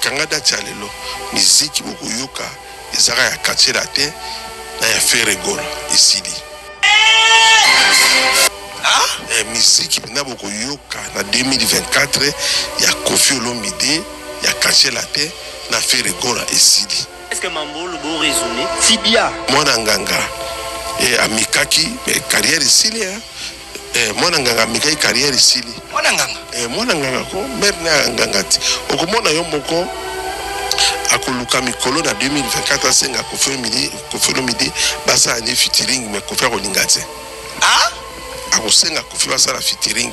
kangada chalelo miziki boko yoka ezaka ya kachela te na ya feregola isili miziki na boko yoka na 2024 ya Koffi Olomide ya kachela te na feregola isili. Est-ce que Mambolo bo raisonner Tibia mwana nganga amikaki carrière isili mwana nganga amikaki carrière isili mwana nganga ko mère na nganga ti okomona yo moko akoluka mikolo na 2024 asenga Koffi Olomide basa ani featuring me Koffi olinga te akosenga Koffi basala featuring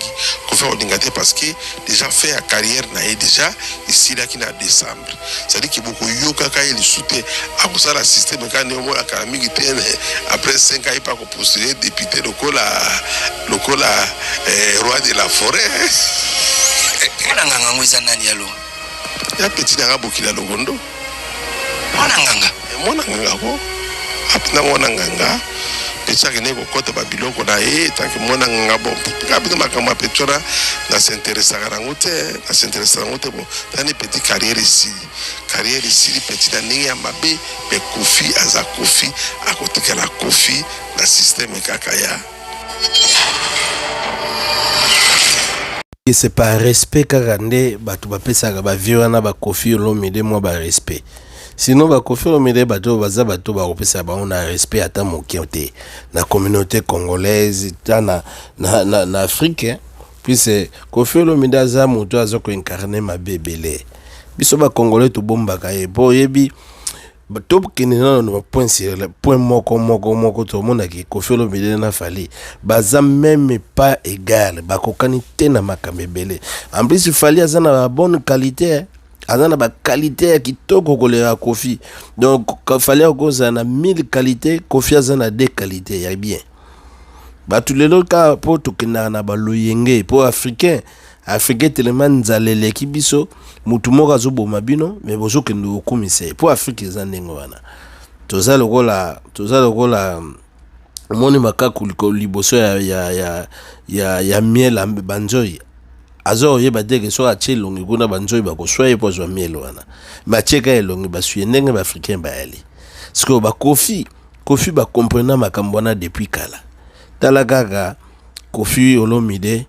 Koffi olinga te parce que déjà fait la carrière na ye déjà ici là qui na décembre c'est-à-dire que beaucoup yoka ka il soute akosala système ka ne mo la kalamiki te après 5 ans il pas postuler député lokola roi de la forêt mwana nganga ngweza nani yalo ya petit na bokila logondo mwana nganga ko apna mwana nganga pesa kene ko kota ba biloko na tanki mwana nganga bon kabina makamba petora na s'intéresse à ngote bon tani petit carrière ici petit na ninga mabe be Koffi aza Koffi akotika la Koffi na système kakaya. Et c'est pas respect karande batu bapesaka ba viwana ba Koffi Olomide moi ba respect. Sinon ba Koffi Olomide bato baza bato ba kopesa ba on a respect ata mokioti na communauté congolaise na Afrique hein? Puis c'est Koffi Olomide aza moto azoko incarner ma bébélé. Biso ba congolais to bombaka e bo yebi top kinena no point sur le point moko to mona ki Koffi Olomide na fali baza même pas égal ba kokani te na makambebele en plus il fallait azana la bonne qualité azana ba qualité kitoko kolera Koffi donc il fallait okoza na 1000 qualités Koffi azana 2 qualités ya bien ba tous les loka po to kinana ba loyenge po africain tellement nzalele kibiso mutu moko azoboma bino mais bozo kende okumise po Afrique ezandengo wana toza lokola moni makaku liboso ya miel banzoi azo yeba deke so achelongi kuna banzoi bakoswaye po zwa miel wana macheka elongi basuye ndenge ba africain bayali siko ba Koffi ba comprendre makambo wana depuis kala tala kaka Koffi Olomide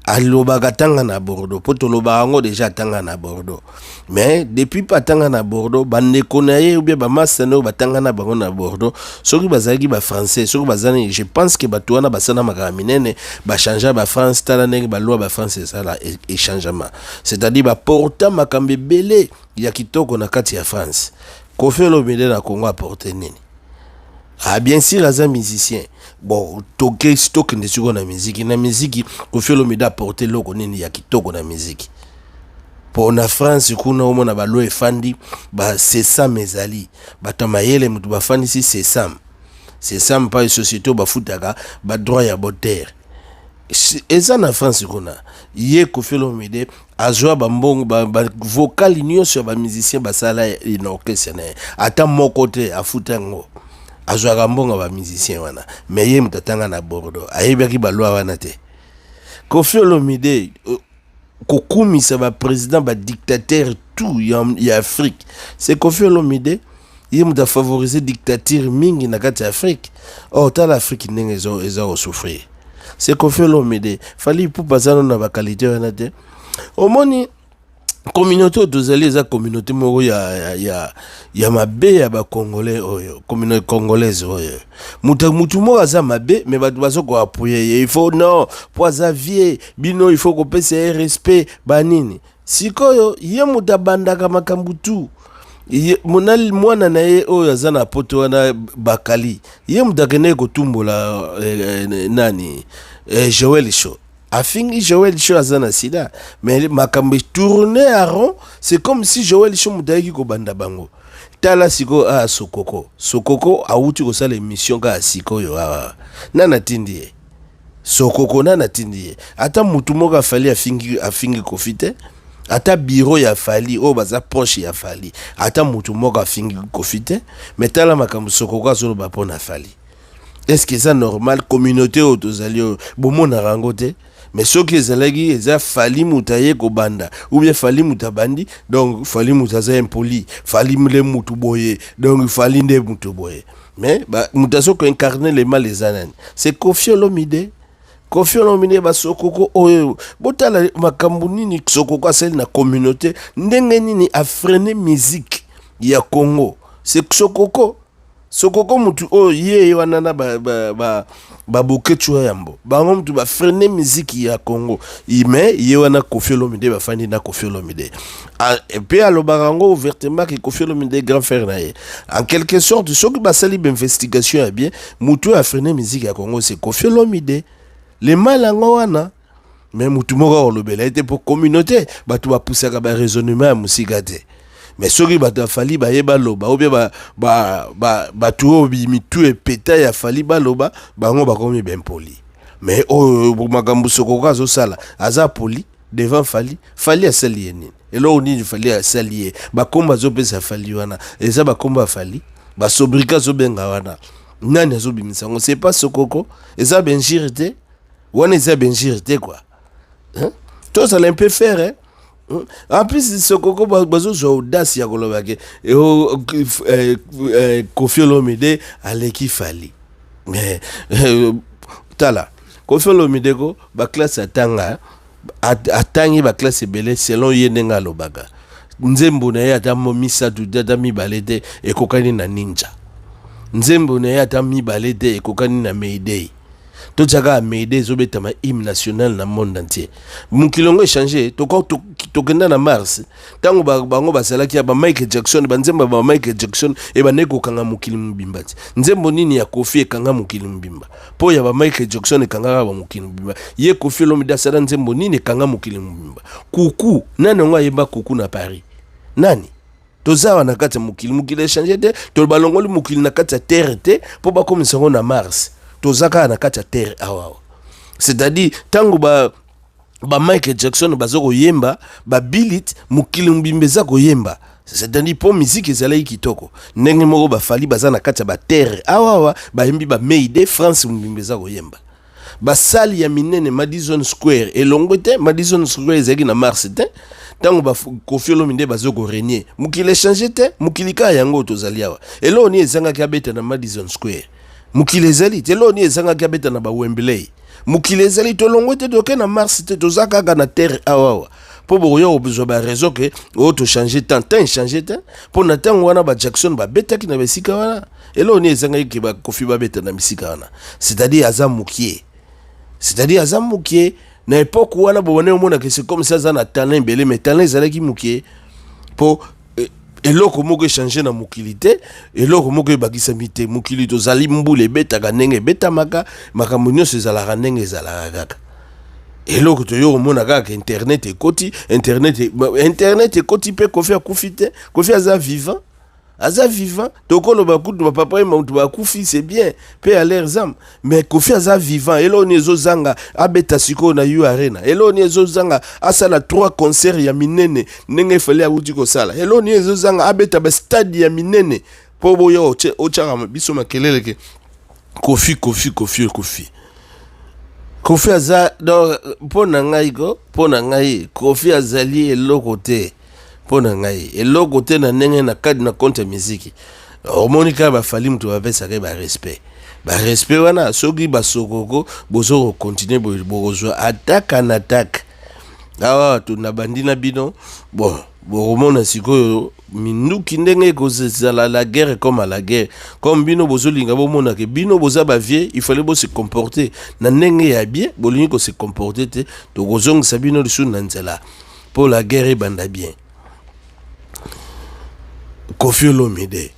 alobaka tanga na Bordeaux po toloba ngo déjà tanga na Bordeaux mais depuis pas tanga na Bordeaux bande konaye ou bien ba masano batanga na bango na Bordeaux soki bazaki ba français soki bazani je pense que batwana basana makaminene ba changer ba France tala ndenge ba loi ba français ça là échangement c'est-à-dire ba porta makambe belé ya kitoko na kati ya France Koffi Olomide na Congo apporter nini bien sûr aza musicien bon toke stock ndesiko na musique Koffi Olomide apporter loko nini ya kitoko na musique pour na France kuna omona ba lo efandi ba sesam ezali batamayele mutu bafandi si sesam pa société ba futaka ba droit ya boter eza na France kuna ye Koffi Olomide azwa ba mbongo ba vocal nyonso ba musicien basala ina orchestre na ata moko te afutango azwa mbongo ba musicien wana mais ye mutatanga na Bordeaux ayebaki ba loi wana te Koffi Olomide kokumisa ba président ba dictateur tout ya Afrique c'est Koffi Olomide ye muta favoriser dictature mingi na kati Afrique tala Afrique ndenge ezo souffrir c'est Koffi Olomide fali pour bazano na ba qualité wana te omoni communauté dozali eza communauté moko ya mabe ya ba congolais oyo communauté congolaise oyo mutu moko aza mabe mais bato bazoko appuyer il faut non poza vie bino il faut ko pesa respect banini sikoyo ye muta bandaka makambutu monali mwana na ye oyo aza na poto wana bakali ye mutakene ko tumbola nani Joël Show afingi Joël Show azana sida mais makambe tourner à rond c'est comme si Joël Show mutaiki ko banda bango tala siko sokoko auti ko sala émission ka siko yo nana tindi sokoko nana tindi ata mutu moko afali afingi Koffi te ata bureau ya fali o baza proche ya fali ata mutu moko afingi Koffi te mais tala makambo sokoko azolo ba pona fali est-ce que ça normal communauté autozali bomona rango te mais ce qui est là fali mutaye ko banda ou bien fali mutabandi donc fali mutaza impoli fali mle mutu boye donc fali nde mutu boye mais mutaso ko incarner les mal les anani c'est Koffi Olomide. Koffi Olomide ba sokoko oyo botala makambu nini sokoko asali na communauté ndenge nini a freiner musique ya Congo c'est sokoko mutu oyo ye wana ba bokechwa yambo bango mutu ba freiner musique ya Congo ime ye wana Koffi Olomide ba fandi na Koffi Olomide et puis alobarango ouvertement que Koffi Olomide grand frère na ye en quelque sorte soki ba sali investigation ya bien mutu a freiner musique ya Congo c'est Koffi Olomide. Les malango wana mais mutu moko olobela était pour communauté batu ba poussaka ba raisonnement ya musika te mais soki batu fali ba yeba loba ou bien batu obi mitu e peta ya fali ba loba bango ba komi ben poli mais makambu sokoko azo sala aza poli devant fali asali yeni elo oni fali asali ba komba zo pesa fali wana eza ba komba fali ba sobrika zo benga wana nani azo bimisa ngo c'est pas sokoko eza benjirite on est benjirité quoi hein tout ça l'un peut faire hein en plus ce coco bazo zo audace ya kolobake et Koffi Olomide aleki fali mais tala Koffi Olomide ko ba classe atanga atangi ba classe belé selon yenenga lobaka nzembo na ya tamo misatu data mi balete e kokani na ninja nzembo na ya tamo balete e kokani na Mayday. Tout ça a m'aider à mettre ma hymne national dans le monde entier. Mon kilongo changé, to kenda na Mars. Tango bango basala ki ba Michael Jackson, banzemba ba Michael Jackson e ba neko kanga mukili mbimba. Nzembo nini ya Koffi kanga mukili mbimba. Po ya ba Michael Jackson kanga ba mukili mbimba. Ye Koffi Olomide sala nzembo nini kanga mukili mbimba. Kuku, nani nga yeba kuku na Paris. Nani? Tozawa na kati mukili changé te, to balongoli mukili na kati terre te, po ba komisa na Mars. Tozaka na kati ya terre awa c'est-à-dire tango ba Michael Jackson bazoko yemba ba Billit mukili mbimbeza ko yemba c'est-à-dire pour musique ezala kitoko ndenge moko ba fali baza na kati ya ba terre awa ba yembi ba Mayday France mbimbeza ko yemba ba sali ya minene Madison Square elongo te Madison Square ezaki na Mars te tango ba Koffi Olomide bazoko régner mukili changer te mukili ka yango tozali awa elo ni ezanga ka beta na Madison Square mukile ezali telo ni ezanga kabeta na ba Wembley mukile ezali tolongo te toke na Mars te tozaka na terre awa po boyo obezo ba raison que to changer tant changer te po na tango wana ba Jackson ba beta ki na besika wana elo ni ezanga ki ba Koffi ba beta na misika wana c'est-à-dire azamukie na époque wana bo wana omona que c'est comme ça za na talent belé mais talent ezalaki mukie po eloko moko changer na mukilité eloko moko bakisa mité mukili tozali mbule betaka ndenge betamaka makambo nyonso ezalaka ndenge ezalaka kaka eloko toyo komona kaka internet ekoti pe Koffi akufi te Koffi aza vivant tokolo bakutu ba papa mutu bakufi c'est bien pe à l'air zam mais Koffi aza vivant elo nezo zanga abeta siko na U Arena elo nezo zanga asala 3 concerts ya minene ndenge fele akuti ko sala elo nezo zanga abeta ba stade ya minene po boyo ochaka biso makelele ke Koffi aza donc pona ngai Koffi azali eloko te pona ngai eloko te na ndenge na kadi na compte musique omonika ba fali mtu ba pesa ke ba respect wana soki ba sokoko bozo continuer bozo attaque awa to na bandina bino bon bomona sikoyo minuki ndenge ko la guerre comme à la guerre comme bino bozo linga bomona ke bino boza ba vie il fallait se comporter na ndenge ya bien bolingi ko se comporter te to gozong sabino lisu na nzela pour la guerre banda bien. Koffi Olomide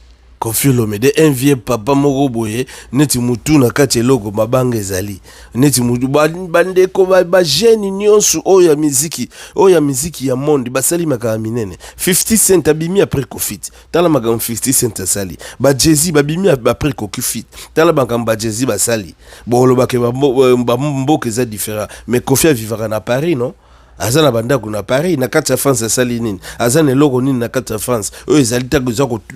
un vieux papa moko boye neti mutu na kati eloko mabanga ezali neti mutu bandeko ba jeune nyonso oya miziki ya monde basali makaka minene 50 Cent abimi après Koffi tala makamba 50 Cent asali ba Jay-Z babimi après Koffi tala makamba Jay-Z basali boloba ke ba mboka eza différent mais Koffi vivra na Paris non azana banda kuna Paris na kati ya France asali nini azana eloko nini na kati ya France oyo ezali tako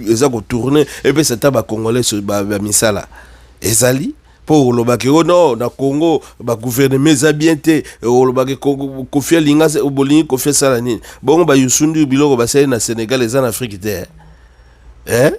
eza ko tourner et puis ça ba congolais ba misala ezali pour le bac non na Congo ba gouvernement eza bien te le bac Kofi linga o bolingi Kofi sala nini bon ba yusundu biloko ba na Sénégal eza na Afrique te hein